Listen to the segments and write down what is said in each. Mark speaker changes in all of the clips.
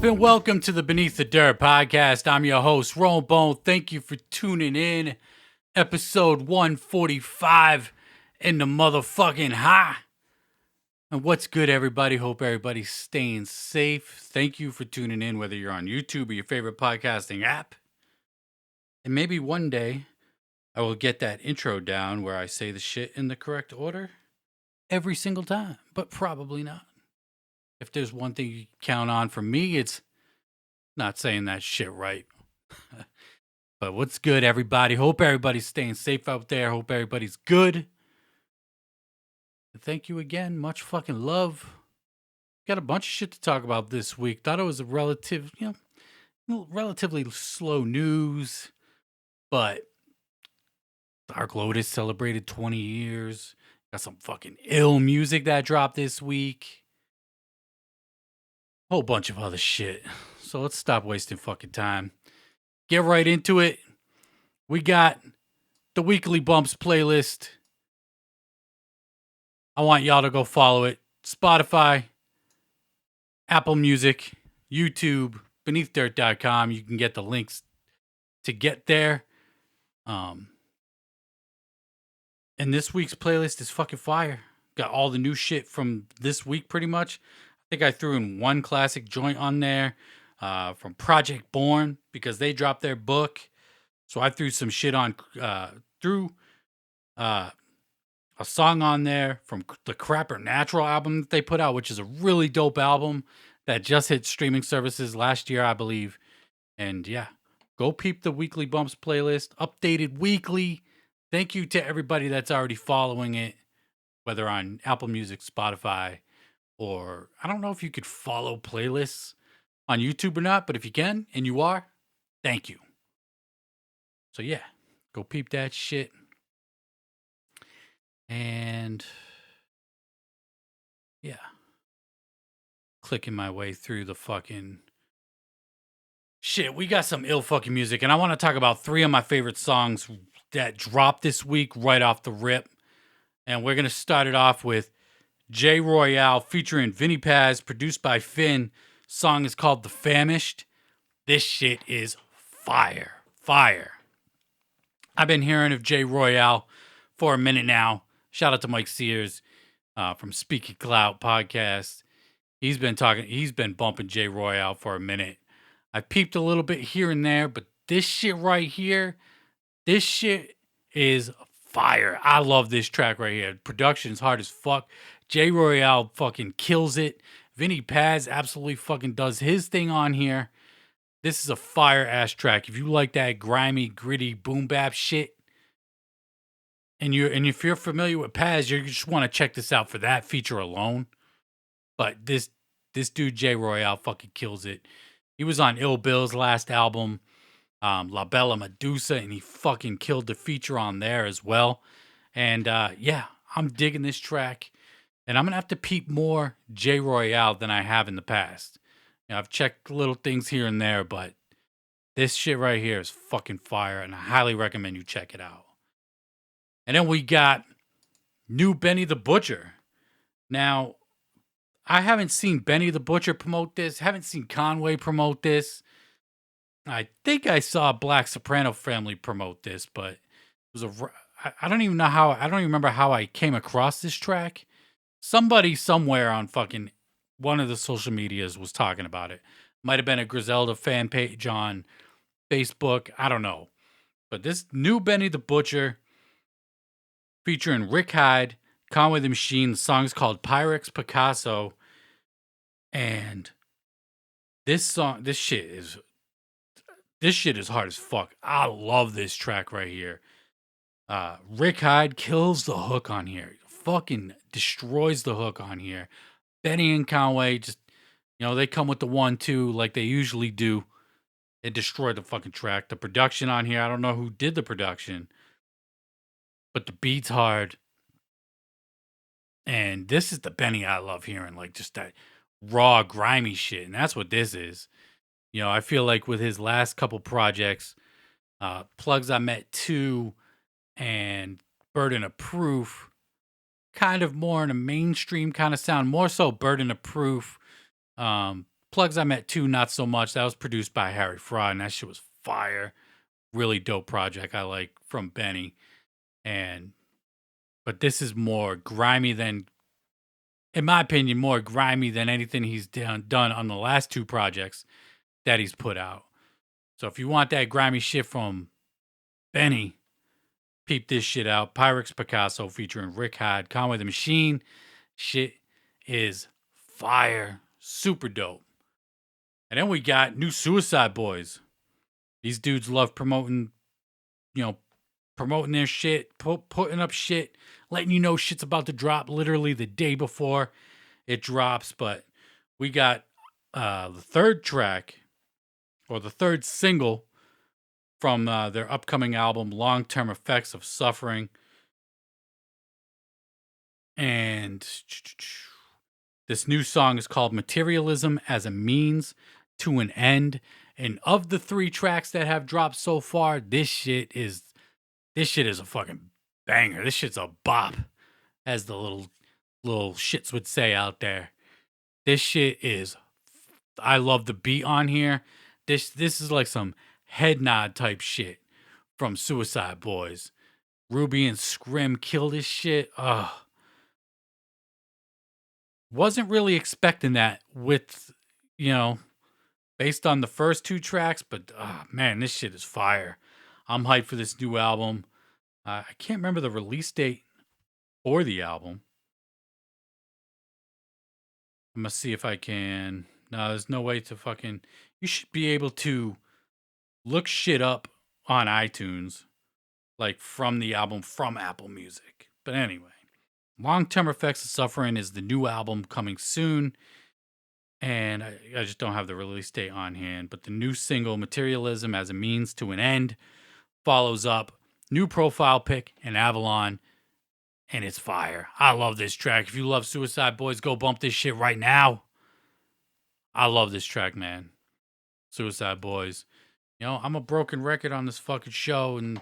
Speaker 1: up and welcome to the Beneath the Dirt podcast. I'm your host, Ron Bone. Thank you for tuning in. Episode 145 in the motherfucking high. And what's good, everybody? Hope everybody's staying safe. Thank you for tuning in, whether you're on YouTube or your favorite podcasting app. And maybe one day I will get that intro down where I say the shit in the correct order every single time, but probably not. If there's one thing you can count on from me, it's not saying that shit right. But what's good, everybody? Hope everybody's staying safe out there. Hope everybody's good. Thank you again. Much fucking love. Got a bunch of shit to talk about this week. Thought it was a relatively slow news, but Dark Lotus celebrated 20 years. Got some fucking ill music that dropped this week. Whole bunch of other shit. So let's stop wasting fucking time. Get right into it. We got the Weekly Bumps playlist. I want y'all to go follow it. Spotify, Apple Music, YouTube, beneathdirt.com. You can get the links to get there. And this week's playlist is fucking fire. Got all the new shit from this week pretty much. I think I threw in one classic joint on there from Project Born because they dropped their book. So I threw some shit on, a song on there from the Crapper Natural album that they put out, which is a really dope album that just hit streaming services last year, I believe. And yeah, go peep the Weekly Bumps playlist, updated weekly. Thank you to everybody that's already following it, whether on Apple Music, Spotify, or I don't know if you could follow playlists on YouTube or not, but if you can, and you are, thank you. So yeah, go peep that shit. And yeah, clicking my way through the fucking shit. We got some ill fucking music, and I want to talk about 3 of my favorite songs that dropped this week right off the rip. And we're going to start it off with J Royale featuring Vinnie, produced by Finn. Song is called The Famished. This shit is fire. Fire. I've been hearing of J Royale for a minute now. Shout out to Mike Sears from Speaking Clout podcast. He's been bumping J Royale for a minute. I peeped a little bit here and there, but this shit right here, this shit is fire. I love this track right here. Production's hard as fuck. J Royale fucking kills it. Vinnie absolutely fucking does his thing on here. This is a fire ass track. If you like that grimy, gritty, boom bap shit, and if you're familiar with Paz, you just want to check this out for that feature alone. But this dude J Royale fucking kills it. He was on Ill Bill's last album, La Bella Medusa, and he fucking killed the feature on there as well. And yeah, I'm digging this track. And I'm going to have to peep more J Royale than I have in the past. You know, I've checked little things here and there, but this shit right here is fucking fire, and I highly recommend you check it out. And then we got new Benny the Butcher. Now, I haven't seen Benny the Butcher promote this. Haven't seen Conway promote this. I think I saw Black Soprano Family promote this, but it was I don't even remember how I came across this track. Somebody somewhere on fucking one of the social medias was talking about it. Might have been a Griselda fan page on Facebook. I don't know. But this new Benny the Butcher featuring Rick Hyde, Conway the Machine. The song's called Pyrex Picasso. And this shit is hard as fuck. I love this track right here. Rick Hyde kills the hook on here. Fucking destroys the hook on here. Benny and Conway just, they come with the 1-2 like they usually do. They destroy the fucking track. The production on here, I don't know who did the production, but the beat's hard. And this is the Benny I love hearing, like just that raw, grimy shit. And that's what this is. I feel like with his last couple projects, Plugs I Met 2 and Burden of Proof, kind of more in a mainstream kind of sound, more so Burden of Proof. Plugs I Met 2, not so much. That was produced by Harry Fraud, and that shit was fire. Really dope project I like from Benny. But this is more grimy than, in my opinion, more grimy than anything he's done on the last two projects that he's put out. So if you want that grimy shit from Benny, peep this shit out. Pyrex Picasso featuring Rick Hyde, Conway the Machine. Shit is fire. Super dope. And then we got new Suicideboys. These dudes love promoting their shit, putting up shit, letting you know shit's about to drop literally the day before it drops. But we got the third track, or the third single from their upcoming album, Long-Term Effects of Suffering. And this new song is called Materialism as a Means to an End. And of the 3 tracks that have dropped so far, this shit is a fucking banger. This shit's a bop, as the little shits would say out there. This shit is, I love the beat on here. This is like some head nod type shit from Suicideboys. Ruby and Scrim kill this shit. Ugh. Wasn't really expecting that with, based on the first 2 tracks, but man, this shit is fire. I'm hyped for this new album. I can't remember the release date for the album. I'm gonna see if I can. No, there's no way to fucking. You should be able to look shit up on iTunes, like from the album from Apple Music. But anyway, Long-Term Effects of Suffering is the new album coming soon. And I just don't have the release date on hand. But the new single, Materialism as a Means to an End, follows up new profile pic and Avalon. And it's fire. I love this track. If you love Suicideboys, go bump this shit right now. I love this track, man. Suicideboys. I'm a broken record on this fucking show. And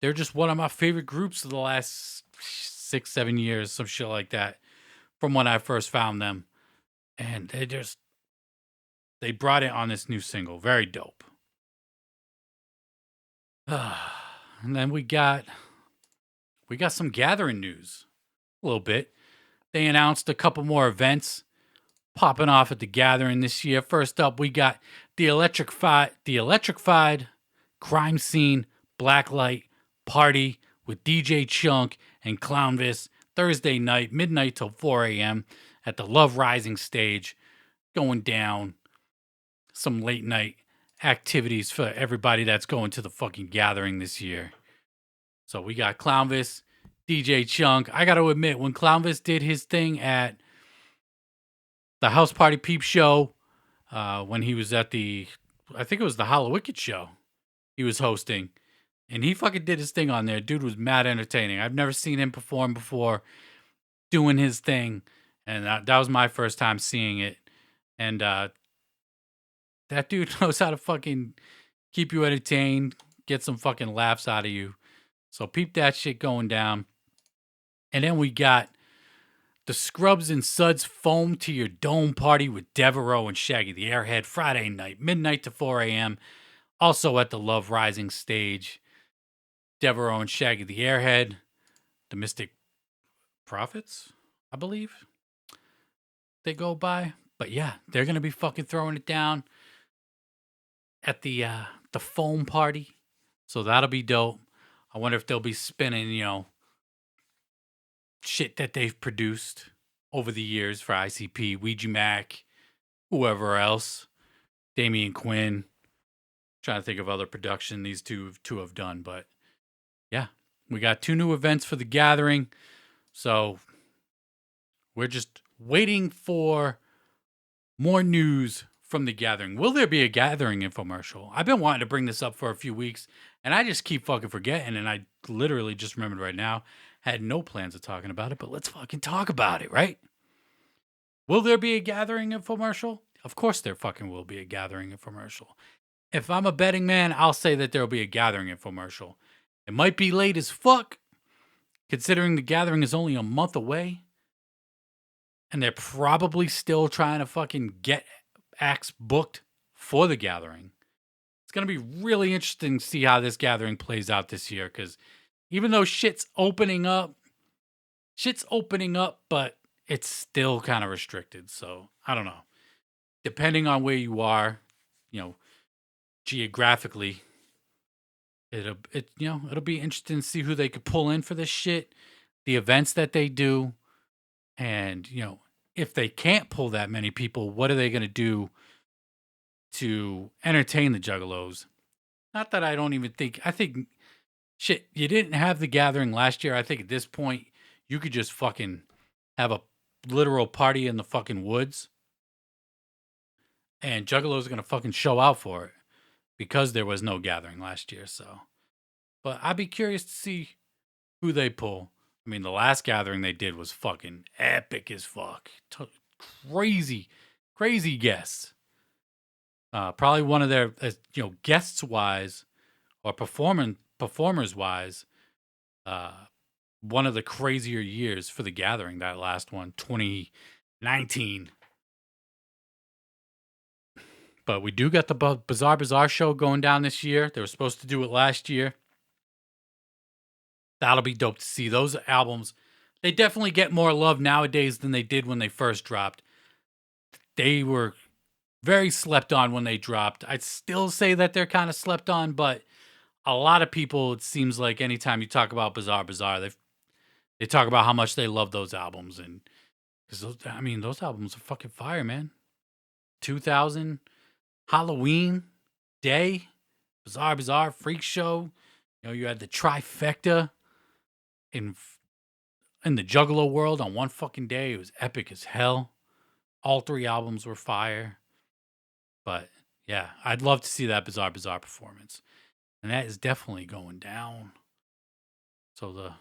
Speaker 1: they're just one of my favorite groups of the last 6-7 years. Some shit like that. From when I first found them. And they brought it on this new single. Very dope. And then we got some gathering news. A little bit. They announced a couple more events popping off at the gathering this year. First up, we got the electrified crime scene blacklight party with DJ Chunk and Clownvis Thursday night, midnight till 4 a.m. at the Love Rising stage, going down. Some late night activities for everybody that's going to the fucking gathering this year. So we got Clownvis, DJ Chunk. I got to admit, when Clownvis did his thing at the House Party Peep Show, when he was at I think it was the Hallowicked show he was hosting, and he fucking did his thing on there. Dude was mad entertaining. I've never seen him perform before, doing his thing, and that was my first time seeing it. And that dude knows how to fucking keep you entertained, get some fucking laughs out of you. So peep that shit going down. And then we got the Scrubs and Suds Foam to Your Dome party with Devereaux and Shaggy the Airhead Friday night, midnight to 4 a.m. Also at the Love Rising stage. Devereaux and Shaggy the Airhead, the Mystic Prophets, I believe they go by. But yeah, they're going to be fucking throwing it down at the foam party. So that'll be dope. I wonder if they'll be spinning, shit that they've produced over the years for ICP, Ouija Mac, whoever else, Damian Quinn. Trying to think of other production these two have done. But yeah, we got 2 new events for the gathering. So we're just waiting for more news from the gathering. Will there be a gathering infomercial? I've been wanting to bring this up for a few weeks, and I just keep fucking forgetting, and I literally just remembered right now. Had no plans of talking about it, but let's fucking talk about it, right? Will there be a gathering infomercial? Of course there fucking will be a gathering infomercial. If I'm a betting man, I'll say that there will be a gathering infomercial. It might be late as fuck, considering the gathering is only a month away. And they're probably still trying to fucking get acts booked for the gathering. It's going to be really interesting to see how this gathering plays out this year, because even though shit's opening up, but it's still kind of restricted. So I don't know. Depending on where you are, geographically, it'll be interesting to see who they could pull in for this shit, the events that they do, and if they can't pull that many people, what are they going to do to entertain the juggalos? Not that I think shit, you didn't have the gathering last year. I think at this point you could just fucking have a literal party in the fucking woods, and juggalos are going to fucking show out for it because there was no gathering last year. So, but I'd be curious to see who they pull. I mean, the last gathering they did was fucking epic as fuck. Crazy guests. Probably one of their, guests wise or performers wise, one of the crazier years for the gathering. That last one, 2019. But we do got the Bazaar show going down this year. They were supposed to do it last year. That'll be dope to see. Those albums, they definitely get more love nowadays than they did when they first dropped. They were very slept on when they dropped. I'd still say that they're kind of slept on, but a lot of people, it seems like anytime you talk about Bazaar, they talk about how much they love those albums. And because those albums are fucking fire, man. 2000, Halloween, Day, Bazaar, Freak Show. You had the trifecta in the Juggalo world on one fucking day. It was epic as hell. All three albums were fire. But yeah, I'd love to see that Bazaar performance. And that is definitely going down. So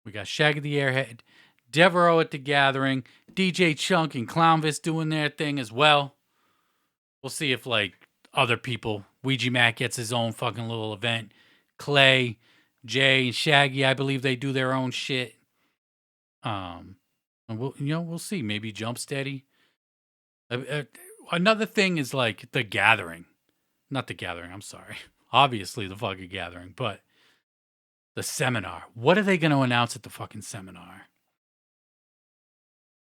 Speaker 1: we got Shaggy the Airhead, Devereaux at the gathering, DJ Chunk and Clownvis doing their thing as well. We'll see if other people, Ouija Mac gets his own fucking little event. Clay, Jay, and Shaggy, I believe they do their own shit. And we'll see. Maybe Jump Steady. Another thing is the gathering. Not the gathering, I'm sorry. Obviously the fucking gathering, but the seminar. What are they going to announce at the fucking seminar?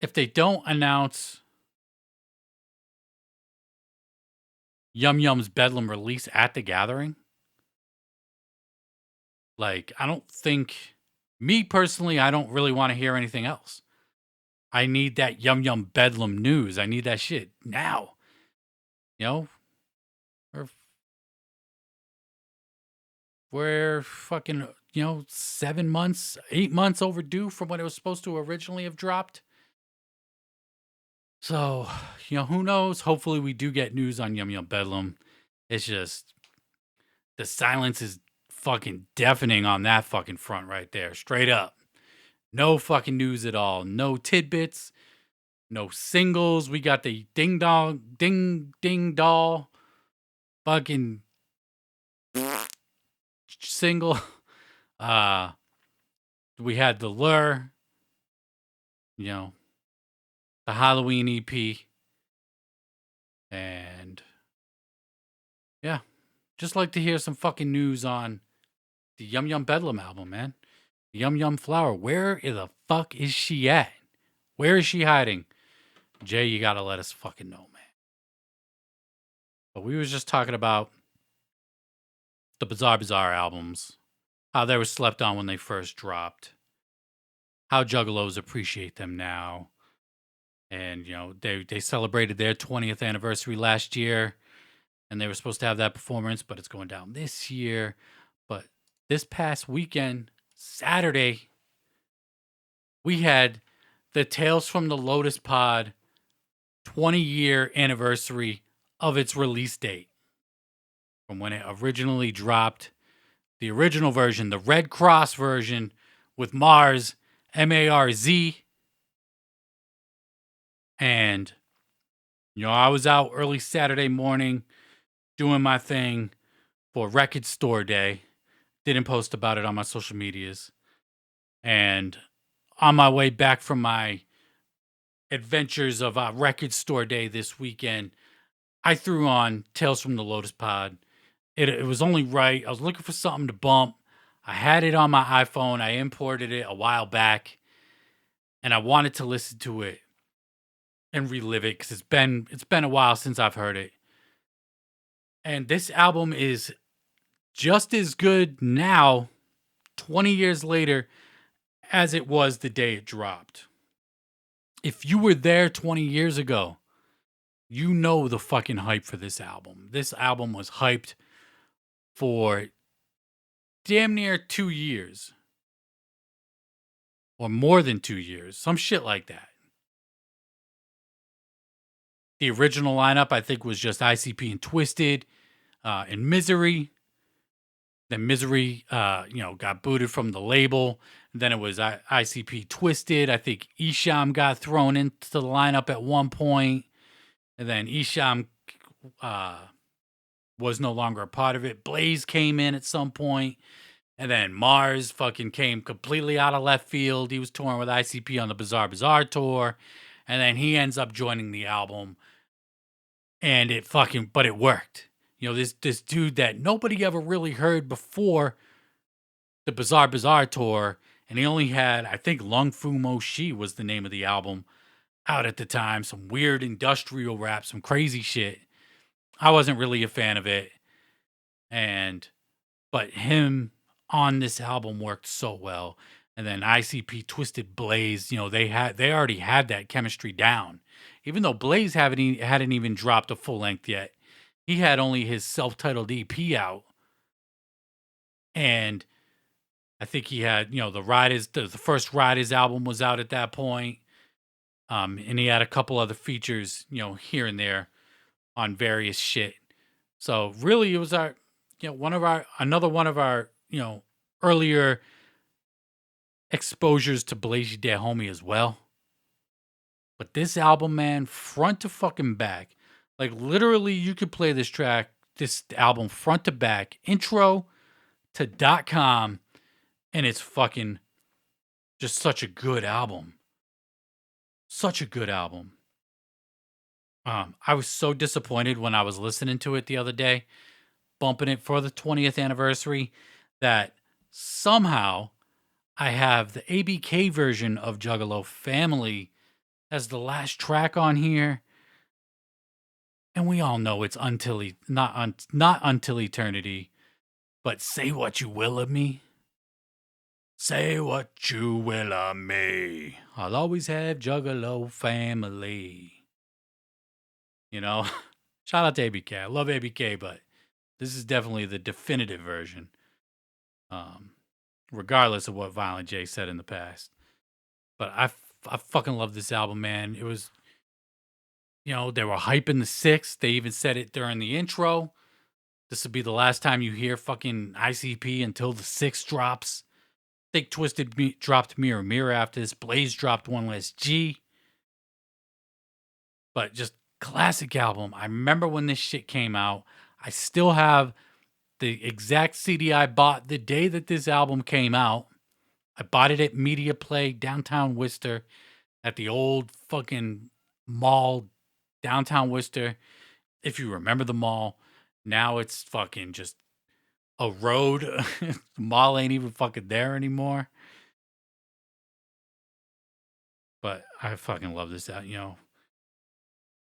Speaker 1: If they don't announce Yum Yum's Bedlam release at the gathering, I don't think, me personally, I don't really want to hear anything else. I need that Yum Yum Bedlam news. I need that shit now. We're fucking, 7 months, 8 months overdue from when it was supposed to originally have dropped. So, who knows? Hopefully we do get news on Yum Yum Bedlam. It's just, the silence is fucking deafening on that fucking front right there. Straight up. No fucking news at all. No tidbits. No singles. We got the ding doll fucking single. We had the Lure. The Halloween EP. And yeah. Just like to hear some fucking news on the Yum Yum Bedlam album, man. The Yum Yum Flower. Where the fuck is she at? Where is she hiding? Jay, you gotta let us fucking know, man. But we was just talking about the Bazaar albums. How they were slept on when they first dropped. How juggalos appreciate them now. And, they celebrated their 20th anniversary last year. And they were supposed to have that performance, but it's going down this year. But this past weekend, Saturday, we had the Tales from the Lotus Pod 20-year anniversary of its release date. From when it originally dropped, the original version, the Red Cross version with Marz, M-A-R-Z. And, I was out early Saturday morning doing my thing for Record Store Day. Didn't post about it on my social medias. And on my way back from my adventures of Record Store Day this weekend, I threw on Tales from the Lotus Pod. It was only right. I was looking for something to bump. I had it on my iPhone. I imported it a while back, and I wanted to listen to it and relive it because it's been a while since I've heard it. And this album is just as good now, 20 years later, as it was the day it dropped. If you were there 20 years ago, you know the fucking hype for this album. This album was hyped for damn near 2 years or more than 2 years, some shit like that. The original lineup, I think, was just ICP and Twiztid and Misery. Then Misery, got booted from the label. Then it was ICP Twiztid. I think Isham got thrown into the lineup at one point. And then Isham was no longer a part of it. Blaze came in at some point. And then Marz fucking came completely out of left field. He was touring with ICP on the Bizarre Bizarre tour. And then he ends up joining the album. And but it worked. This dude that nobody ever really heard before the Bizarre Bizarre tour. And he only had, I think, Lung Fu Mo Shi was the name of the album out at the time. Some weird industrial rap, some crazy shit. I wasn't really a fan of it. But him on this album worked so well. And then ICP Twiztid Blaze, they already had that chemistry down. Even though Blaze hadn't even dropped a full length yet. He had only his self-titled EP out. And I think he had, the first Riders album was out at that point. And he had a couple other features, here and there on various shit. So really it was another one of our, earlier exposures to Blaze Dead Homie as well. But this album, man, front to fucking back. Like literally you could play this album front to back, intro to .com, and it's fucking just such a good album. Such a good album. I was so disappointed when I was listening to it the other day, bumping it for the 20th anniversary, that somehow I have the ABK version of Juggalo Family as the last track on here. And we all know it's not until eternity, but say what you will of me. Say what you will of me. I'll always have Juggalo Family. Shout out to ABK. I love ABK, but this is definitely the definitive version. Regardless of what Violent J said in the past. But I fucking love this album, man. It was, they were hyping the 6. They even said it during the intro. This will be the last time you hear fucking ICP until the 6 drops. I think Twiztid dropped Mirror Mirror after this. Blaze dropped One Less G. But just classic album. I remember when this shit came out. I still have the exact CD I bought the day that this album came out. I bought it at Media Play, downtown Worcester, at the old fucking mall, downtown Worcester. If you remember the mall, now it's fucking just a road. The mall ain't even fucking there anymore. But I fucking love this out,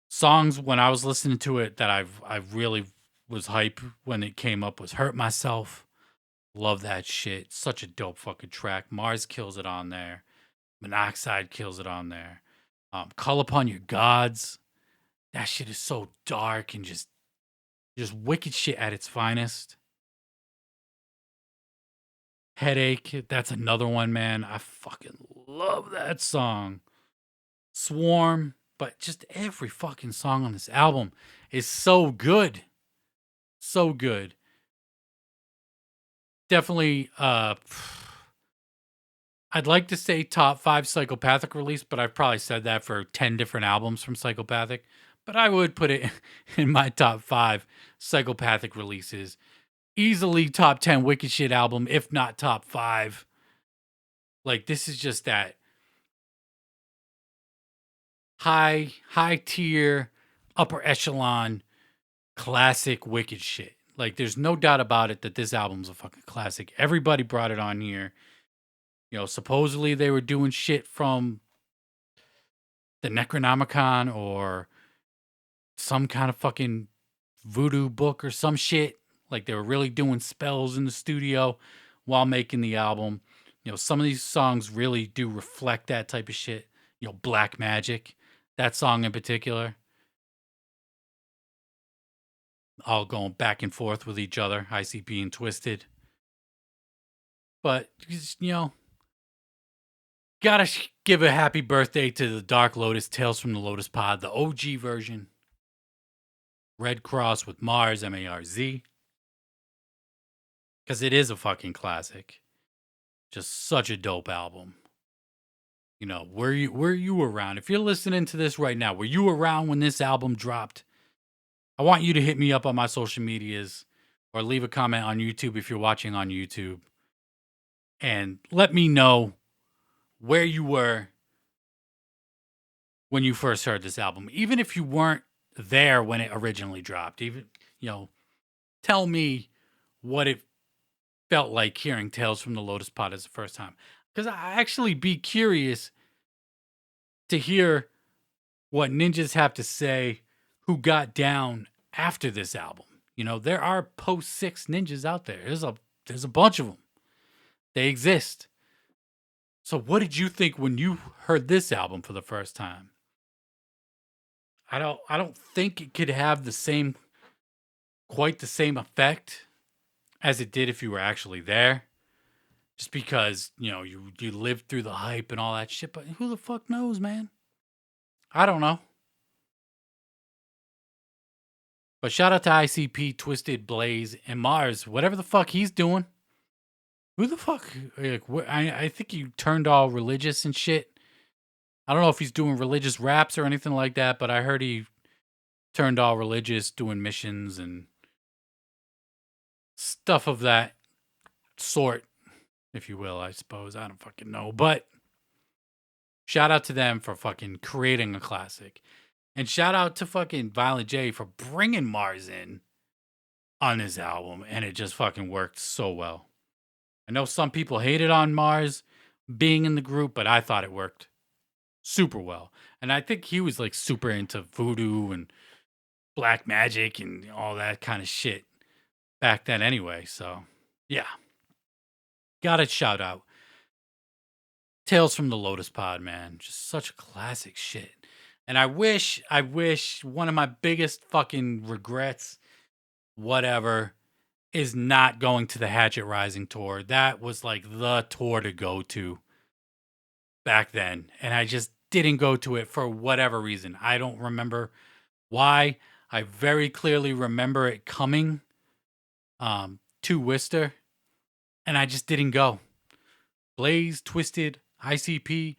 Speaker 1: Songs when I was listening to it that I really was hype when it came up was Hurt Myself. Love that shit. Such a dope fucking track. Marz kills it on there. Monoxide kills it on there. Call Upon Your Gods. That shit is so dark and just wicked shit at its finest. Headache. That's another one, man. I fucking love that song. Swarm. But just every fucking song on this album is so good. So good. Definitely, I'd like to say top 5 Psychopathic release, but I've probably said that for 10 different albums from Psychopathic. But I would put it in my top 5 Psychopathic releases. Easily top 10 Wicked Shit album, if not top 5. Like, this is just that high tier, upper echelon classic wicked shit. Like, there's no doubt about it that this album's a fucking classic. Everybody brought it on here. You know, supposedly they were doing shit from the Necronomicon or some kind of fucking voodoo book or some shit. Like, they were really doing spells in the studio while making the album. You know, some of these songs really do reflect that type of shit. You know, Black Magic, that song in particular. All going back and forth with each other, ICP and Twiztid. But, you know, gotta give a happy birthday to the Dark Lotus, Tales from the Lotus Pod, the OG version. Red Cross with Marz, M-A-R-Z. Because it is a fucking classic. Just such a dope album. You know, were you around? If you're listening to this right now, were you around when this album dropped? I want you to hit me up on my social medias or leave a comment on YouTube if you're watching on YouTube. And let me know where you were when you first heard this album. Even if you weren't there when it originally dropped. Even, you know, tell me what it felt like hearing Tales from the Lotus Pod as the first time. Because I actually be curious to hear what ninjas have to say who got down after this album. You know, there are post 6 ninjas out there. There's a bunch of them. They exist. So what did you think when you heard this album for the first time? I don't think it could have quite the same effect as it did if you were actually there. Just because, you know, you lived through the hype and all that shit, but who the fuck knows, man? I don't know. But shout out to ICP, Twiztid, Blaze, and Marz, whatever the fuck he's doing. Who the fuck? Like, I think he turned all religious and shit. I don't know if he's doing religious raps or anything like that, but I heard he turned all religious, doing missions and stuff of that sort, if you will, I suppose. I don't fucking know. But shout out to them for fucking creating a classic. And shout out to fucking Violent J for bringing Marz in on his album. And it just fucking worked so well. I know some people hated on Marz being in the group, but I thought it worked super well. And I think he was like super into voodoo and black magic and all that kind of shit back then anyway. So, yeah. Gotta shout out Tales from the Lotus Pod, man. Just such a classic shit. And I wish one of my biggest fucking regrets, whatever, is not going to the Hatchet Rising tour. That was like the tour to go to back then. And I just didn't go to it for whatever reason. I don't remember why. I very clearly remember it coming to Worcester. And I just didn't go. Blaze, Twiztid, ICP,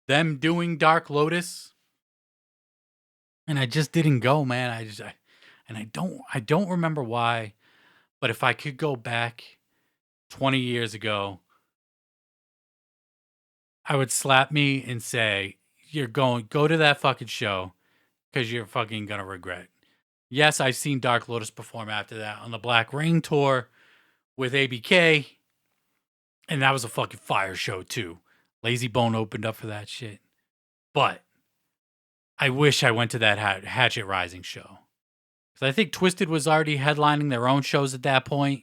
Speaker 1: them doing Dark Lotus. And I just didn't go, man. I don't remember why. But if I could go back 20 years ago, I would slap me and say, go to that fucking show because you're fucking gonna regret. Yes, I've seen Dark Lotus perform after that on the Black Rain tour with ABK. And that was a fucking fire show too. Lazy Bone opened up for that shit. But I wish I went to that Hatchet Rising show. Because I think Twiztid was already headlining their own shows at that point.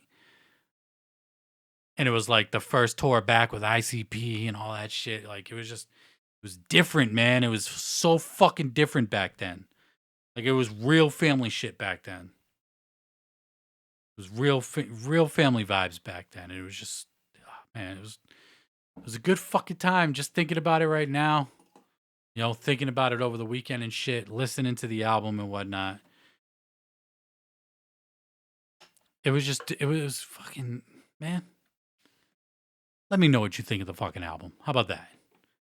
Speaker 1: And it was like the first tour back with ICP and all that shit. Like, it was different, man. It was so fucking different back then. Like, it was real family shit back then. It was real family vibes back then. It was just, man, it was a good fucking time just thinking about it right now. You know, thinking about it over the weekend and shit, listening to the album and whatnot. It was fucking, man. Let me know what you think of the fucking album. How about that?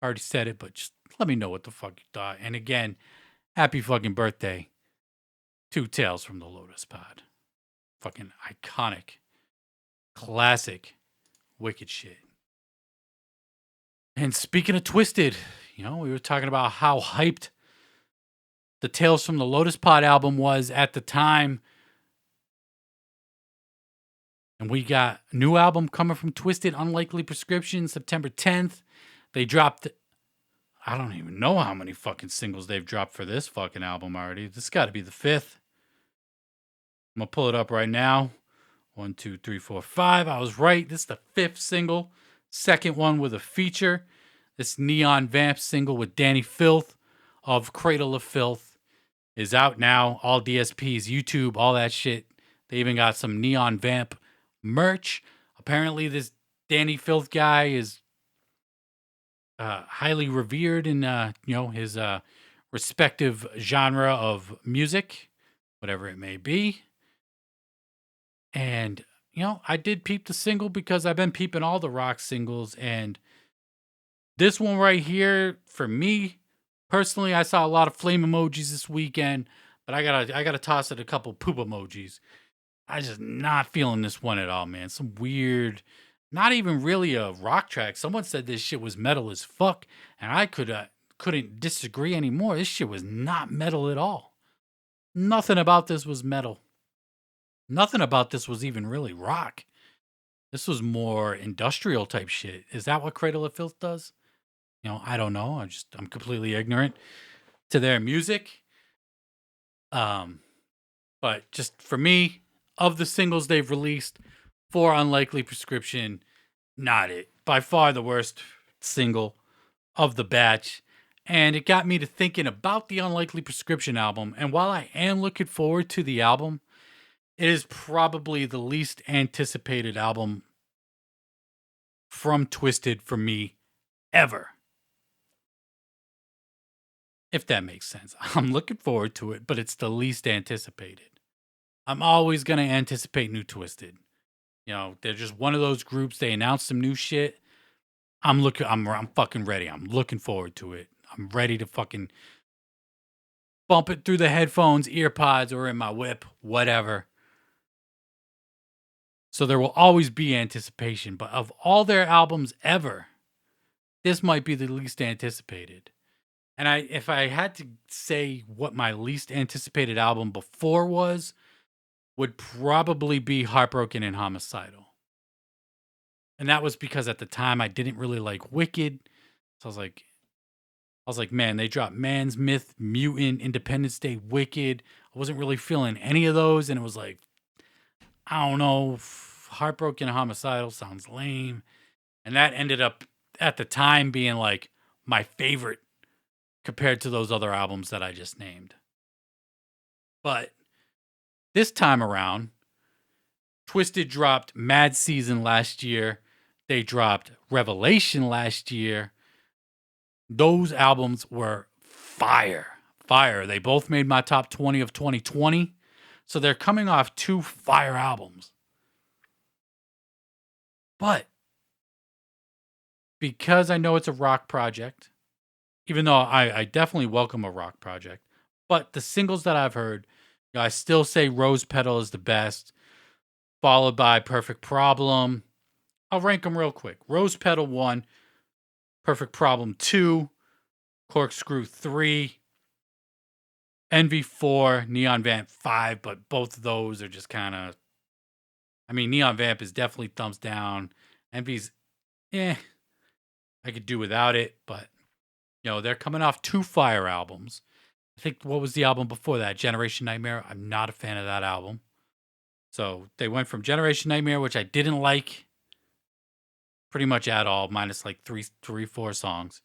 Speaker 1: I already said it, but just let me know what the fuck you thought. And again, happy fucking birthday to Tales from the Lotus Pod. Fucking iconic, classic, wicked shit. And speaking of Twiztid, you know, we were talking about how hyped the Tales from the Lotus Pod album was at the time And we got a new album coming from Twiztid, Unlikely Prescription, September 10th. They dropped, I don't even know how many fucking singles they've dropped for this fucking album already. This got to be the 5th. I'm going to pull it up right now. 1, 2, 3, 4, 5. I was right. This is the 5th single. Second one with a feature. This Neon Vamp single with Dani Filth of Cradle of Filth is out now. All DSPs, YouTube, all that shit. They even got some Neon Vamp merch. Apparently, this Dani Filth guy is highly revered in his respective genre of music, whatever it may be. And I did peep the single because I've been peeping all the rock singles, and this one right here, for me personally, I saw a lot of flame emojis this weekend, but I gotta toss it a couple poop emojis. I just not feeling this one at all, man. Some weird, not even really a rock track. Someone said this shit was metal as fuck, and I couldn't disagree anymore. This shit was not metal at all. Nothing about this was metal. Nothing about this was even really rock. This was more industrial type shit. Is that what Cradle of Filth does? I don't know. I'm completely ignorant to their music. But just for me, of the singles they've released for Unlikely Prescription, not it. By far the worst single of the batch. And it got me to thinking about the Unlikely Prescription album. And while I am looking forward to the album, it is probably the least anticipated album from Twiztid for me ever. If that makes sense. I'm looking forward to it, but it's the least anticipated. I'm always going to anticipate new Twiztid. They're just one of those groups. They announce some new shit. I'm fucking ready. I'm looking forward to it. I'm ready to fucking bump it through the headphones, ear pods, or in my whip, whatever. So there will always be anticipation. But of all their albums ever, this might be the least anticipated. And if I had to say what my least anticipated album before was, would probably be Heartbroken and Homicidal. And that was because at the time I didn't really like Wicked. So I was like, man, they dropped Man's Myth, Mutant, Independence Day, Wicked. I wasn't really feeling any of those. And it was like, I don't know, Heartbroken and Homicidal sounds lame. And that ended up at the time being like my favorite compared to those other albums that I just named. But this time around, Twiztid dropped Mad Season last year. They dropped Revelation last year. Those albums were fire. Fire. They both made my top 20 of 2020. So they're coming off 2 fire albums. But because I know it's a rock project, even though I definitely welcome a rock project, but the singles that I've heard, I still say Rose Petal is the best, followed by Perfect Problem. I'll rank them real quick. Rose Petal 1, Perfect Problem 2, Corkscrew 3, Envy 4, Neon Vamp 5, but both of those are just kind of, Neon Vamp is definitely thumbs down. Envy's, I could do without it, but they're coming off 2 fire albums. I think, what was the album before that? Generation Nightmare. I'm not a fan of that album. So they went from Generation Nightmare, which I didn't like pretty much at all, minus like 4 songs.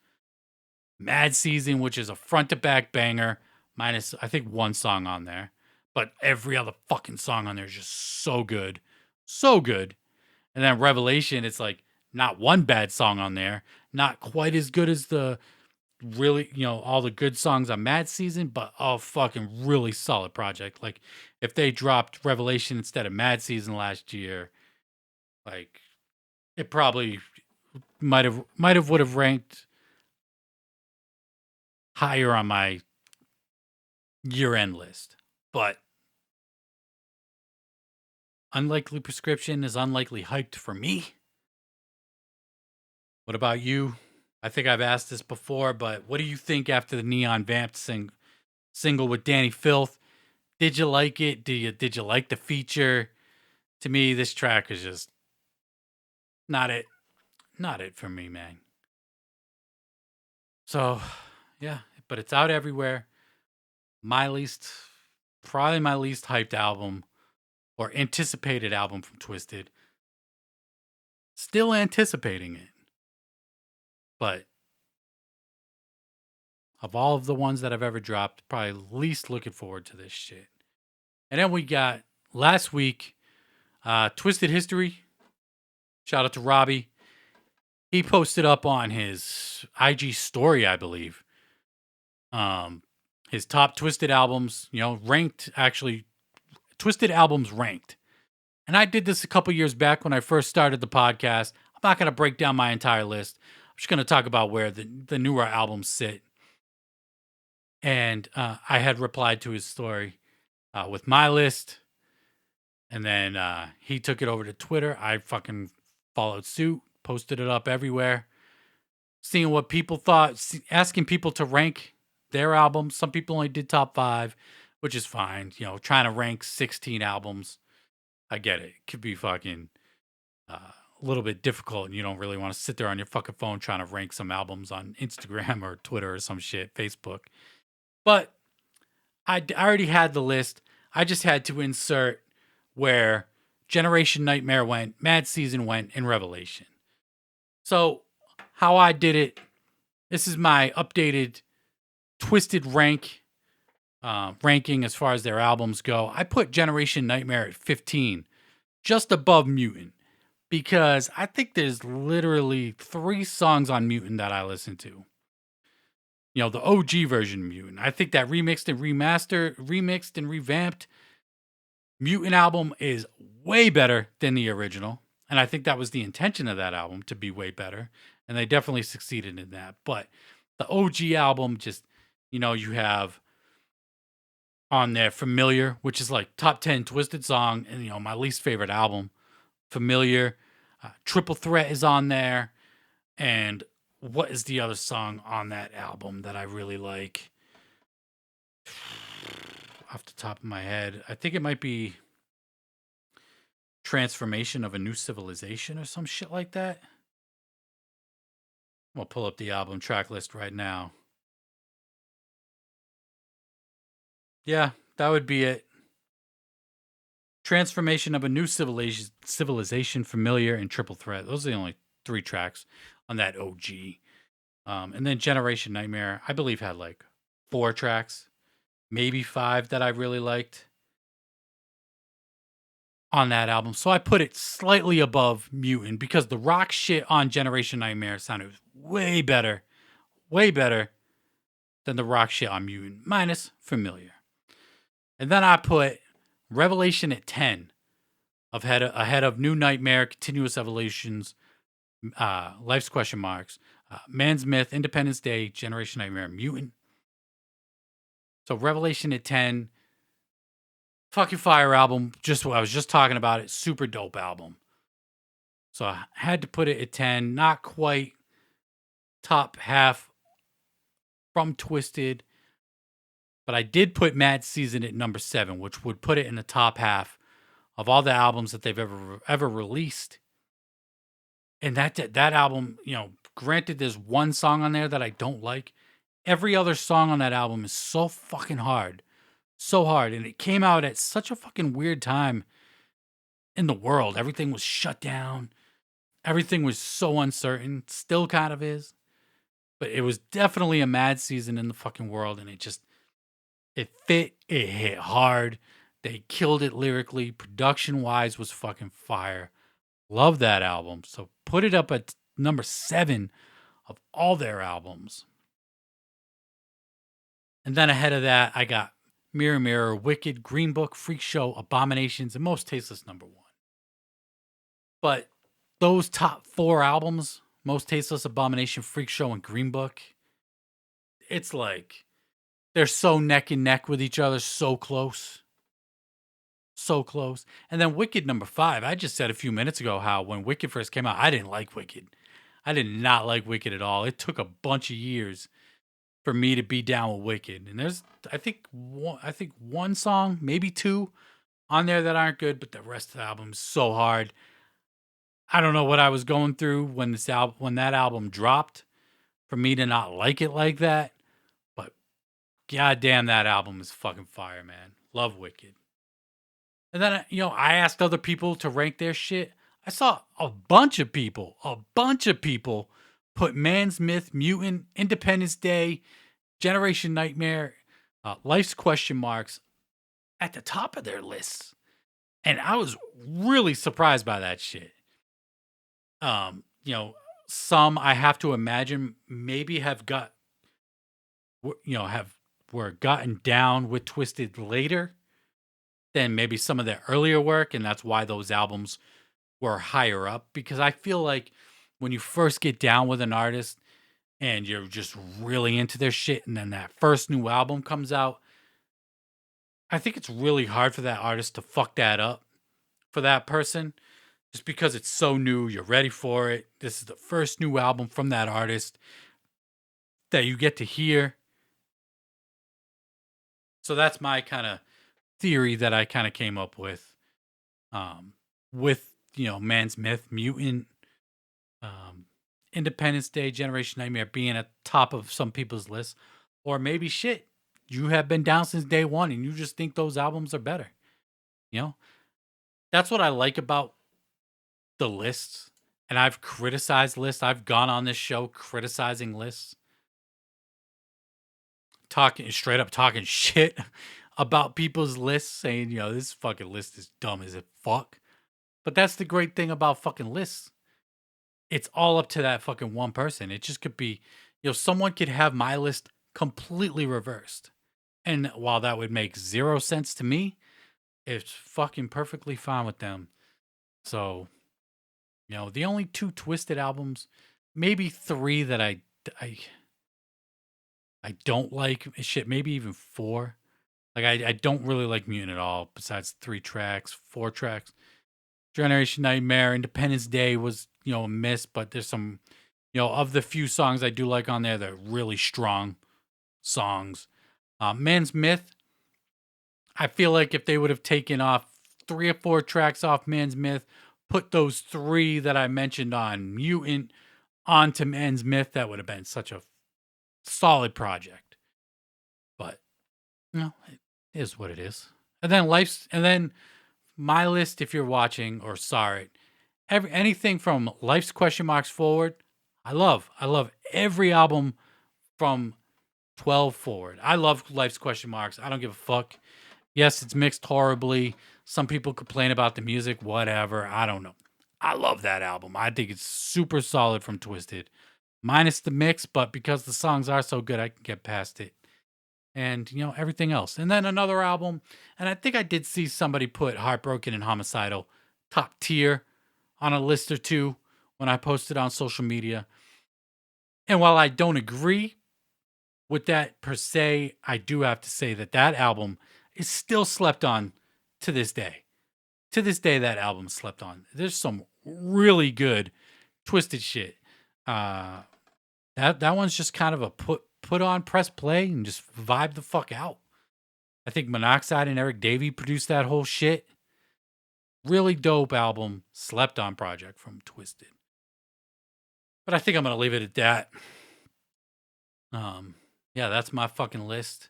Speaker 1: Mad Season, which is a front to back banger, minus I think 1 song on there. But every other fucking song on there is just so good. So good. And then Revelation, it's like not 1 bad song on there. Not quite as good as the really, all the good songs on Mad Season, but fucking really solid project. Like, if they dropped Revelation instead of Mad Season last year, like, it probably would have ranked higher on my year-end list. But Unlikely Prescription is unlikely hyped for me. What about you? I think I've asked this before, but what do you think after the Neon Vamp single with Dani Filth? Did you like it? Did you like the feature? To me, this track is just not it. Not it for me, man. So, yeah, but it's out everywhere. Probably my least hyped album or anticipated album from Twiztid. Still anticipating it. But of all of the ones that I've ever dropped, probably least looking forward to this shit. And then we got last week, Twiztid History. Shout out to Robbie. He posted up on his IG story, I believe, his top Twiztid albums, ranked, actually, Twiztid albums ranked. And I did this a couple years back when I first started the podcast. I'm not going to break down my entire list. I'm just going to talk about where the newer albums sit. And I had replied to his story with my list. And then he took it over to Twitter. I fucking followed suit, posted it up everywhere, seeing what people thought, asking people to rank their albums. Some people only did top 5, which is fine. Trying to rank 16 albums. I get it. It could be fucking a little bit difficult, and you don't really want to sit there on your fucking phone trying to rank some albums on Instagram or Twitter or some shit, Facebook. But I already had the list. I just had to insert where Generation Nightmare went, Mad Season went, and Revelation. So how I did it, this is my updated Twiztid ranking as far as their albums go. I put Generation Nightmare at 15, just above Mutant, because I think there's literally 3 songs on Mutant that I listen to. The OG version of Mutant. I think that remixed and revamped Mutant album is way better than the original. And I think that was the intention of that album, to be way better. And they definitely succeeded in that. But the OG album, just, you have on there Familiar, which is like top 10 Twiztid song. And, my least favorite album, Familiar. Triple Threat is on there. And what is the other song on that album that I really like? Off the top of my head, I think it might be Transformation of a New Civilization or some shit like that. I'm gonna pull up the album track list right now. Yeah, that would be it. Transformation of a New Civilization, Familiar, and Triple Threat. Those are the only 3 tracks on that OG. And then Generation Nightmare, I believe, had like 4 tracks, maybe 5 that I really liked on that album. So I put it slightly above Mutant because the rock shit on Generation Nightmare sounded way better than the rock shit on Mutant, minus Familiar. And then I put Revelation at 10, ahead of New Nightmare, Continuous Evolutions, Life's Question Marks, Man's Myth, Independence Day, Generation Nightmare, Mutant. So Revelation at 10, fucking fire album. Just what I was just talking about it. Super dope album. So I had to put it at 10. Not quite top half from Twiztid. But I did put Mad Season at number 7, which would put it in the top half of all the albums that they've ever released. And that album, granted there's one song on there that I don't like. Every other song on that album is so fucking hard. So hard. And it came out at such a fucking weird time in the world. Everything was shut down. Everything was so uncertain. Still kind of is. But it was definitely a mad season in the fucking world. And it fit. It hit hard. They killed it lyrically. Production-wise was fucking fire. Love that album. So put it up at number 7 of all their albums. And then ahead of that, I got Mirror Mirror, Wicked, Green Book, Freak Show, Abominations, and Most Tasteless number 1. But those top 4 albums, Most Tasteless, Abomination, Freak Show, and Green Book, it's like they're so neck and neck with each other, so close. So close. And then Wicked number 5. I just said a few minutes ago how when Wicked first came out, I didn't like Wicked. I did not like Wicked at all. It took a bunch of years for me to be down with Wicked. And there's I think one song, maybe 2 on there that aren't good, but the rest of the album is so hard. I don't know what I was going through when that album dropped for me to not like it like that, but goddamn, that album is fucking fire, man. Love Wicked. And then I asked other people to rank their shit. I saw a bunch of people put Man's Myth, Mutant, Independence Day, Generation Nightmare, Life's Question Marks at the top of their lists. And I was really surprised by that shit. Some I have to imagine maybe have were gotten down with Twiztid later than maybe some of their earlier work, and that's why those albums were higher up. Because I feel like when you first get down with an artist and you're just really into their shit, and then that first new album comes out, I think it's really hard for that artist to fuck that up for that person. Just because it's so new, you're ready for it. This is the first new album from that artist that you get to hear. So that's my kind of theory that I kind of came up with Man's Myth, Mutant, Independence Day, Generation Nightmare being at top of some people's lists. Or maybe shit, you have been down since day one and you just think those albums are better. That's what I like about the lists. And I've criticized lists. I've gone on this show criticizing lists. Talking shit about people's lists, saying, this fucking list is dumb as fuck. But that's the great thing about fucking lists. It's all up to that fucking one person. It just could be, someone could have my list completely reversed. And while that would make zero sense to me, it's fucking perfectly fine with them. So, the only 2 Twiztid albums, maybe 3 that I don't like, shit, maybe even 4. Like, I don't really like Mutant at all, besides 3 tracks, 4 tracks. Generation Nightmare, Independence Day was, a miss, but there's some, of the few songs I do like on there, they're really strong songs. Man's Myth, I feel like if they would have taken off 3 or 4 tracks off Man's Myth, put those 3 that I mentioned on Mutant onto Man's Myth, that would have been such a solid project. But it is what it is. And then my list, if you're watching or saw it, anything from Life's Question Marks forward, I love every album from 12 forward. I love Life's Question Marks. I don't give a fuck. Yes, it's mixed horribly. Some people complain about the music, whatever. I don't know. I love that album. I think it's super solid from Twiztid. Minus the mix, but because the songs are so good, I can get past it. And, everything else. And then another album, and I think I did see somebody put Heartbroken and Homicidal top tier on a list or 2 when I posted on social media. And while I don't agree with that per se, I do have to say that album is still slept on to this day. To this day, that album slept on. There's some really good Twiztid shit. That one's just kind of a put on, press play, and just vibe the fuck out. I think Monoxide and Eric Davey produced that whole shit. Really dope album, slept on project from Twiztid. But I think I'm gonna leave it at that. Yeah, that's my fucking list.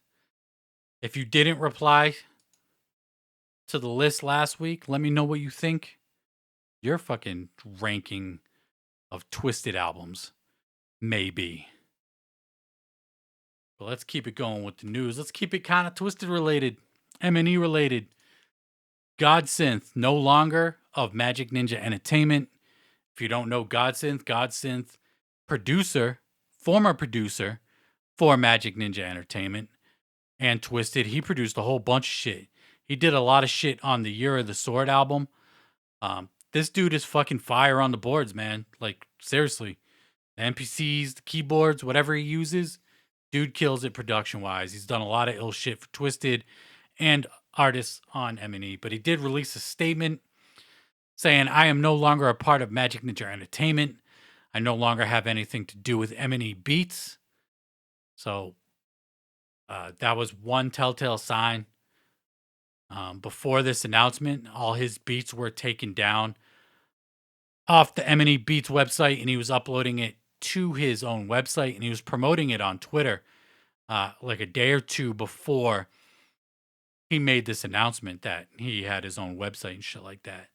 Speaker 1: If you didn't reply to the list last week, let me know what you think your fucking ranking of Twiztid albums may be. But let's keep it going with the news. Let's keep it kind of Twiztid related, M&E related. Godsynth, no longer of Magic Ninja Entertainment. If you don't know Godsynth, former producer for Magic Ninja Entertainment and Twiztid. He produced a whole bunch of shit. He did a lot of shit on the Year of the Sword album. This dude is fucking fire on the boards, man. Like, seriously. The NPCs, the keyboards, whatever he uses, dude kills it production-wise. He's done a lot of ill shit for Twiztid and artists on M&E. But he did release a statement saying, I am no longer a part of Magic Ninja Entertainment. I no longer have anything to do with M&E Beats. So that was one telltale sign. Before this announcement, all his beats were taken down off the M&E Beats website, and he was uploading it to his own website, and he was promoting it on Twitter like a day or two before he made this announcement that he had his own website and shit like that.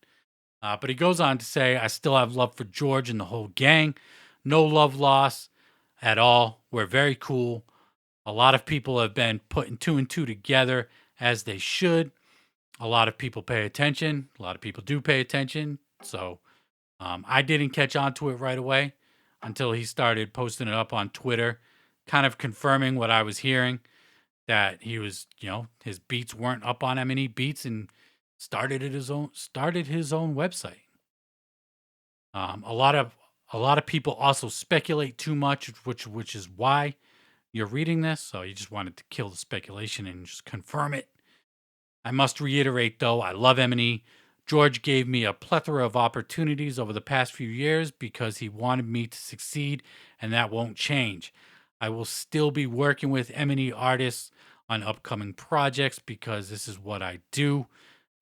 Speaker 1: But he goes on to say, I still have love for George and the whole gang. No love lost at all. We're very cool. A lot of people have been putting two and two together as they should. A lot of people pay attention. A lot of people do pay attention. So I didn't catch on to it right away until he started posting it up on Twitter, kind of confirming what I was hearing, that he was, his beats weren't up on M&E Beats and started his own website. A lot of people also speculate too much, which is why you're reading this. So you just wanted to kill the speculation and just confirm it. I must reiterate, though, I love M&E. George gave me a plethora of opportunities over the past few years because he wanted me to succeed, and that won't change. I will still be working with M&E artists on upcoming projects because this is what I do.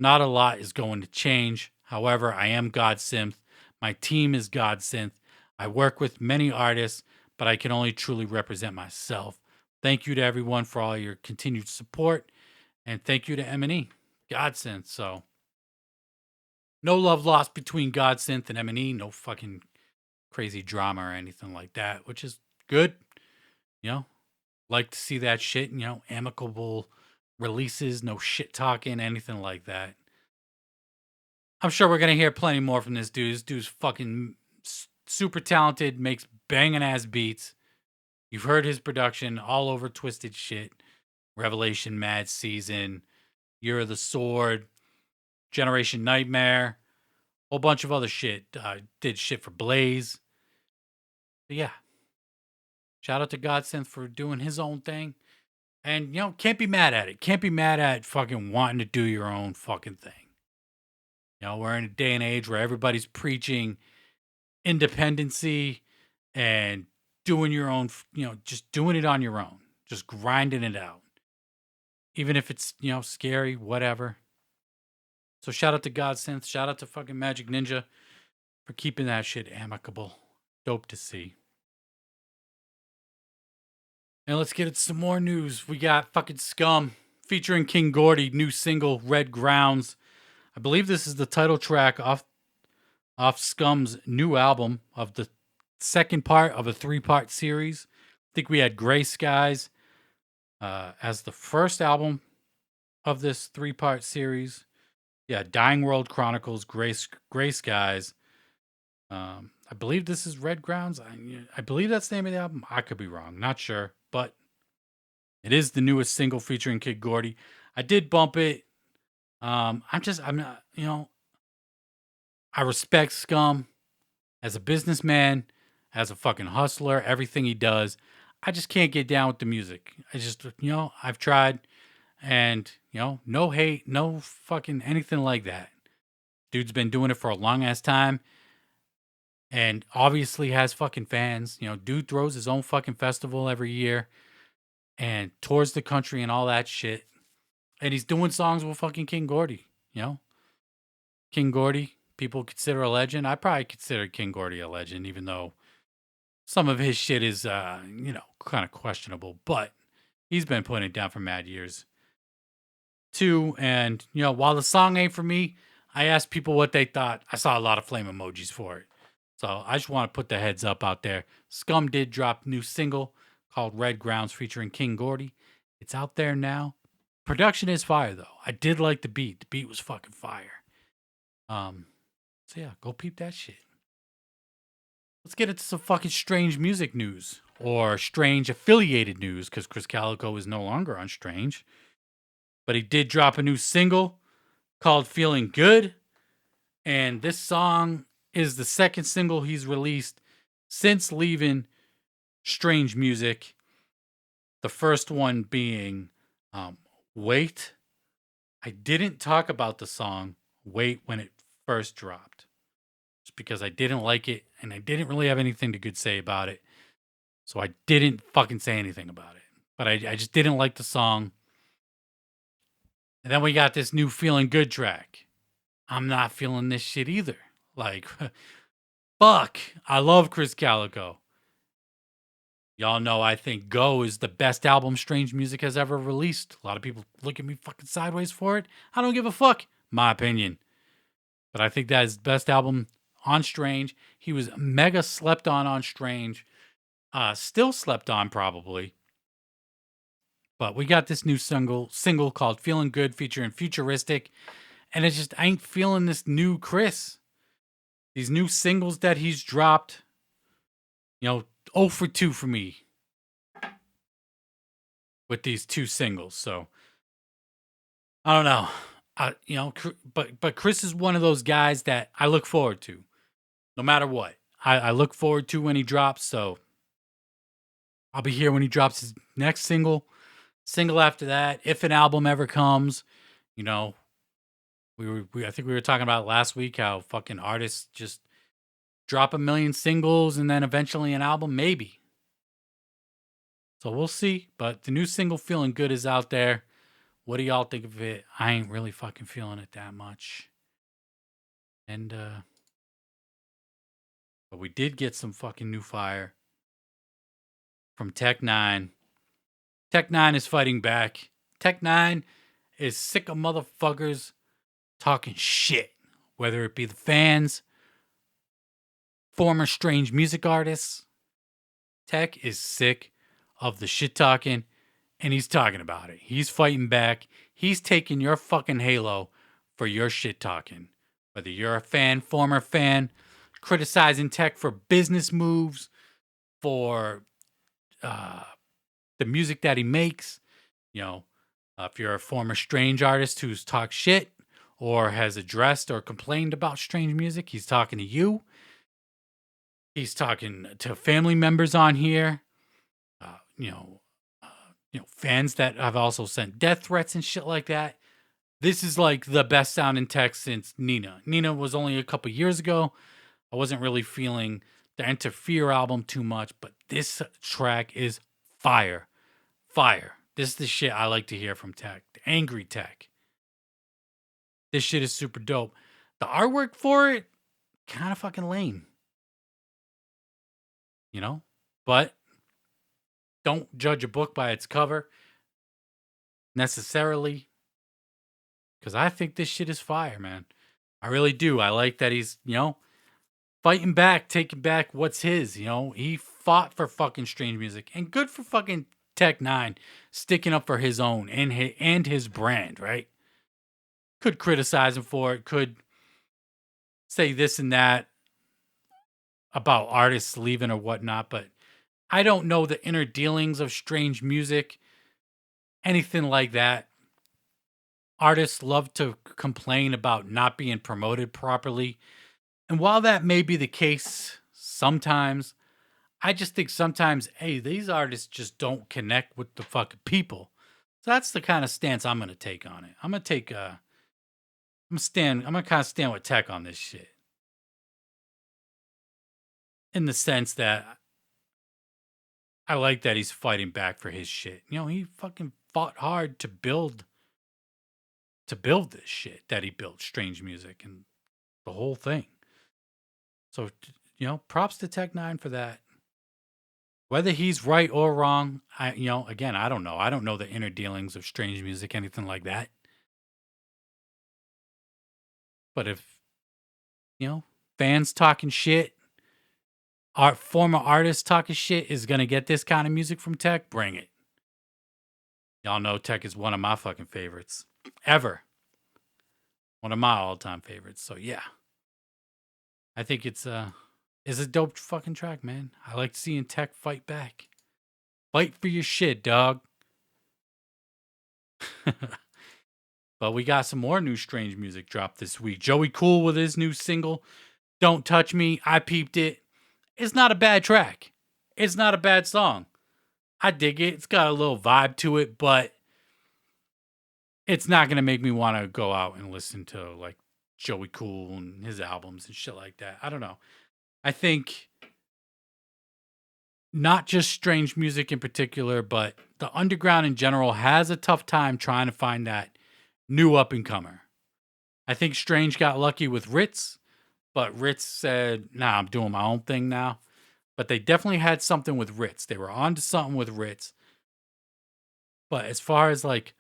Speaker 1: Not a lot is going to change. However, I am Godsynth. My team is Godsynth. I work with many artists, but I can only truly represent myself. Thank you to everyone for all your continued support, and thank you to M&E, Godsynth. So, no love lost between Godsynth and M&E. No fucking crazy drama or anything like that, which is good. Like to see that shit, amicable releases, no shit talking, anything like that. I'm sure we're going to hear plenty more from this dude. This dude's fucking super talented, makes banging ass beats. You've heard his production all over Twiztid shit. Revelation, Mad Season, Year of the Sword, Generation Nightmare, whole bunch of other shit. Did shit for Blaze. But yeah. Shout out to Godsynth for doing his own thing. And, can't be mad at it. Can't be mad at fucking wanting to do your own fucking thing. We're in a day and age where everybody's preaching independency and doing your own, just doing it on your own. Just grinding it out. Even if it's, scary, whatever. So shout out to Godsynth. Shout out to fucking Magic Ninja for keeping that shit amicable. Dope to see. And let's get into some more news. We got fucking Scum featuring King Gordy, new single, Red Groundz. I believe this is the title track off Scum's new album of the second part of a 3-part series. I think we had Gray Skies as the first album of this 3-part series. Yeah, Dying World Chronicles, Gray Skies. I believe this is Red Groundz. I believe that's the name of the album. I could be wrong. Not sure. But it is the newest single featuring Kid Gordy. I did bump it. I'm not, I respect Scum as a businessman, as a fucking hustler, everything he does. I just can't get down with the music. I just, I've tried and, no hate, no fucking anything like that. Dude's been doing it for a long ass time and obviously has fucking fans. Dude throws his own fucking festival every year and tours the country and all that shit. And he's doing songs with fucking King Gordy, King Gordy, people consider a legend. I probably consider King Gordy a legend, even though some of his shit is, kind of questionable. But he's been putting it down for mad years, too. And, while the song ain't for me, I asked people what they thought. I saw a lot of flame emojis for it. So I just want to put the heads up out there. Scum did drop a new single called Red Groundz featuring King Gordy. It's out there now. Production is fire, though. I did like the beat. The beat was fucking fire. So yeah, go peep that shit. Let's get into some fucking strange music news. Or strange affiliated news, because Krizz Kaliko is no longer on Strange. But he did drop a new single called Feeling Good. And this song is the second single he's released since leaving Strange Music. The first one being Wait. I didn't talk about the song Wait when it first dropped. Just because I didn't like it and I didn't really have anything to good say about it. So I didn't fucking say anything about it. But I just didn't like the song. And then we got this new Feeling Good track. I'm not feeling this shit either. Like, fuck. I love Krizz Kaliko. Y'all know I think Go is the best album Strange Music has ever released. A lot of people look at me fucking sideways for it. I don't give a fuck. My opinion. But I think that is the best album on Strange. He was mega slept on Strange. Still slept on probably. But we got this new single called Feeling Good featuring Futuristic. And I ain't feeling this new Krizz. These new singles that he's dropped, 0 for 2 for me with these 2 singles. So I don't know. But Krizz is one of those guys that I look forward to, no matter what. I look forward to when he drops. So I'll be here when he drops his next single after that. If an album ever comes, I think we were talking about last week how fucking artists just drop a million singles and then eventually an album, maybe. So we'll see. But the new single Feeling Good is out there. What do y'all think of it? I ain't really fucking feeling it that much. And but we did get some fucking new fire from Tech N9ne. Tech N9ne is fighting back. Tech N9ne is sick of motherfuckers talking shit, whether it be the fans, former Strange Music artists. Tech is sick of the shit talking, and he's talking about it. He's fighting back. He's taking your fucking halo for your shit talking. Whether you're a fan, former fan, criticizing Tech for business moves, for the music that he makes, if you're a former Strange artist who's talked shit or has addressed or complained about Strange music, he's talking to you. He's talking to family members on here, fans that have also sent death threats and shit like that. This is like the best sounding Tech since Nina. Nina was only a couple years ago. I wasn't really feeling the Interfere album too much, but this track is fire. Fire. This is the shit I like to hear from Tech. The angry Tech. This shit is super dope. The artwork for it, kind of fucking lame. But don't judge a book by its cover necessarily. Because I think this shit is fire, man. I really do. I like that he's, fighting back, taking back what's his, He fought for fucking Strange music. And good for fucking Tech N9ne sticking up for his own and his brand, right? Could criticize him for it. Could say this and that about artists leaving or whatnot. But I don't know the inner dealings of Strange music. Anything like that. Artists love to complain about not being promoted properly. And while that may be the case sometimes, I just think sometimes, hey, these artists just don't connect with the fucking people. So that's the kind of stance I'm going to take on it. I'm going to kind of stand with Tech on this shit. In the sense that I like that he's fighting back for his shit. He fucking fought hard to build this shit that he built, Strange music and the whole thing. So, props to Tech N9ne for that. Whether he's right or wrong, again, I don't know. I don't know the inner dealings of Strange music, anything like that. But if, fans talking shit, former artists talking shit is going to get this kind of music from Tech, bring it. Y'all know Tech is one of my fucking favorites. Ever. One of my all-time favorites. So, yeah. I think it's a dope fucking track, man. I like seeing Tech fight back. Fight for your shit, dog. But we got some more new Strange music dropped this week. Joey Cool with his new single, Don't Touch Me. I peeped it. It's not a bad track. It's not a bad song. I dig it. It's got a little vibe to it, but it's not going to make me want to go out and listen to like Joey Cool and his albums and shit like that. I don't know. I think not just Strange music in particular, but the underground in general has a tough time trying to find that new up-and-comer. I think Strange got lucky with Ritz, but Ritz said, nah, I'm doing my own thing now. But they definitely had something with Ritz. They were on to something with Ritz. But as far as like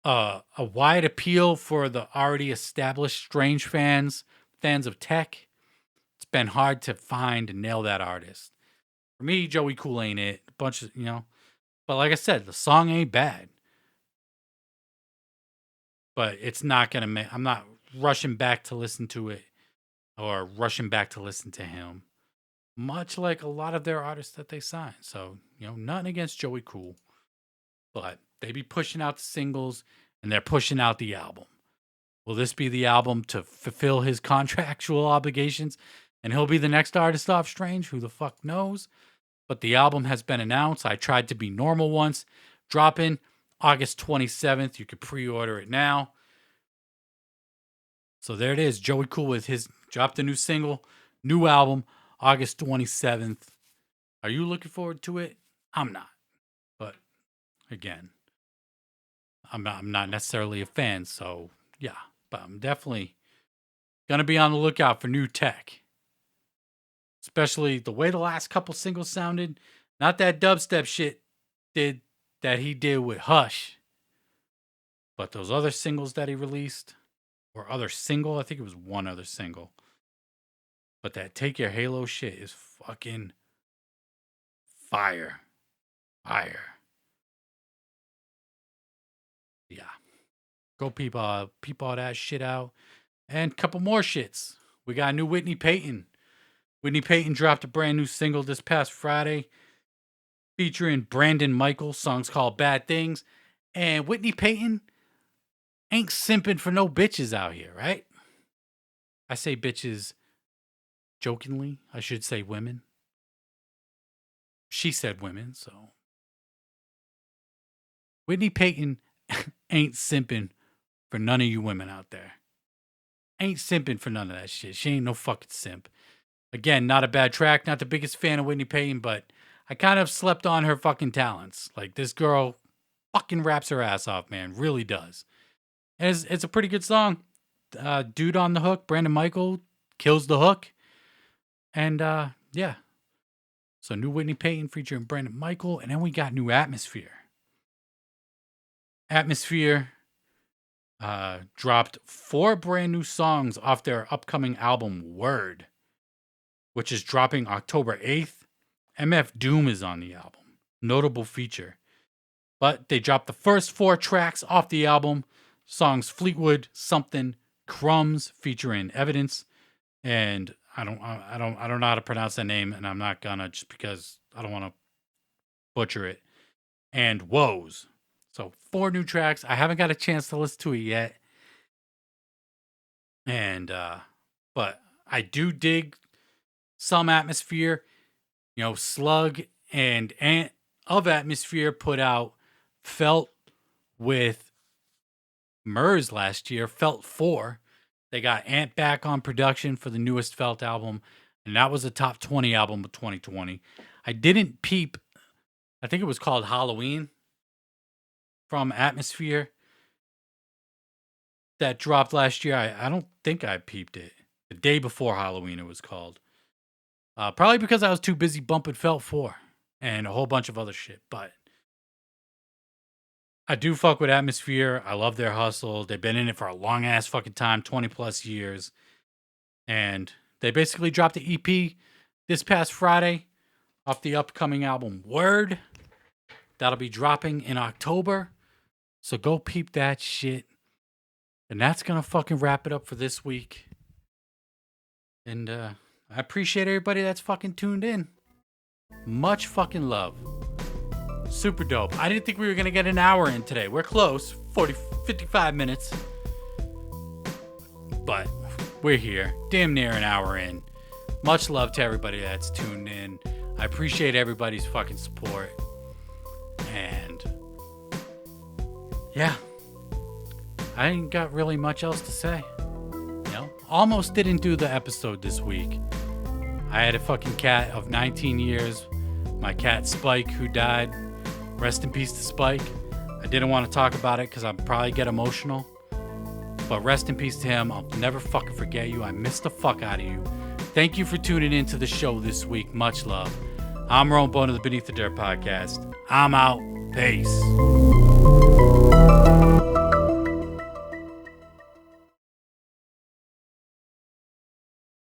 Speaker 1: a wide appeal for the already established Strange fans of Tech, it's been hard to find and nail that artist. For me, Joey Cool ain't it. A bunch of, But like I said, the song ain't bad. But it's not going to make... I'm not rushing back to listen to it or rushing back to listen to him. Much like a lot of their artists that they sign. So, nothing against Joey Cool. But they be pushing out the singles and they're pushing out the album. Will this be the album to fulfill his contractual obligations? And he'll be the next artist off Strange? Who the fuck knows? But the album has been announced. I tried to be normal once. Dropping August 27th. You can pre-order it now. So there it is. Joey Cool with his dropped a new single, new album, August 27th. Are you looking forward to it? I'm not. But again, I'm not necessarily a fan. So yeah, but I'm definitely going to be on the lookout for new Tech. Especially the way the last couple singles sounded. Not that dubstep shit that he did with Hush. But those other singles that he released. Or other single. I think it was one other single. But that Take Your Halo shit is fucking fire. Fire. Yeah. Go peep all that shit out. And a couple more shits. We got a new Whitney Peyton. Whitney Peyton dropped a brand new single this past Friday featuring Brandon Michael. Song's called Bad Things. And Whitney Peyton ain't simping for no bitches out here, right? I say bitches jokingly. I should say women. She said women, so. Whitney Peyton ain't simping for none of you women out there. Ain't simping for none of that shit. She ain't no fucking simp. Again, not a bad track. Not the biggest fan of Whitney Peyton, but I kind of slept on her fucking talents. Like, this girl fucking raps her ass off, man. Really does. And it's a pretty good song. Dude on the hook, Brandon Michael, kills the hook. And, yeah. So, new Whitney Peyton featuring Brandon Michael. And then we got new Atmosphere. Atmosphere dropped 4 brand new songs off their upcoming album, Word, which is dropping October 8th. MF Doom is on the album. Notable feature. But they dropped the first 4 tracks off the album. Songs Fleetwood, Something, Crumbs, featuring Evidence. And I don't know how to pronounce that name, and I'm not gonna just because I don't want to butcher it. And Woes. So 4 new tracks. I haven't got a chance to listen to it yet. And but I do dig some Atmosphere. Slug and Ant of Atmosphere put out Felt with Marz last year, Felt 4. They got Ant back on production for the newest Felt album, and that was a top 20 album of 2020. I didn't peep, I think it was called Halloween from Atmosphere that dropped last year. I don't think I peeped it. The day before Halloween it was called. Probably because I was too busy bumping Felt 4 and a whole bunch of other shit. But I do fuck with Atmosphere. I love their hustle. They've been in it for a long ass fucking time, 20 plus years. And they basically dropped the EP this past Friday off the upcoming album Word. That'll be dropping in October. So go peep that shit. And that's going to fucking wrap it up for this week. And I appreciate everybody that's fucking tuned in. Much fucking love. Super dope. I didn't think we were going to get an hour in today. We're close. 55 minutes. But we're here. Damn near an hour in. Much love to everybody that's tuned in. I appreciate everybody's fucking support. And yeah. I ain't got really much else to say. Almost didn't do the episode this week. I had a fucking cat of 19 years. My cat Spike, who died. Rest in peace to Spike. I didn't want to talk about it because I'd probably get emotional. But rest in peace to him. I'll never fucking forget you. I miss the fuck out of you. Thank you for tuning in to the show this week. Much love. I'm Rowan Bone of the Beneath the Dirt podcast. I'm out. Peace.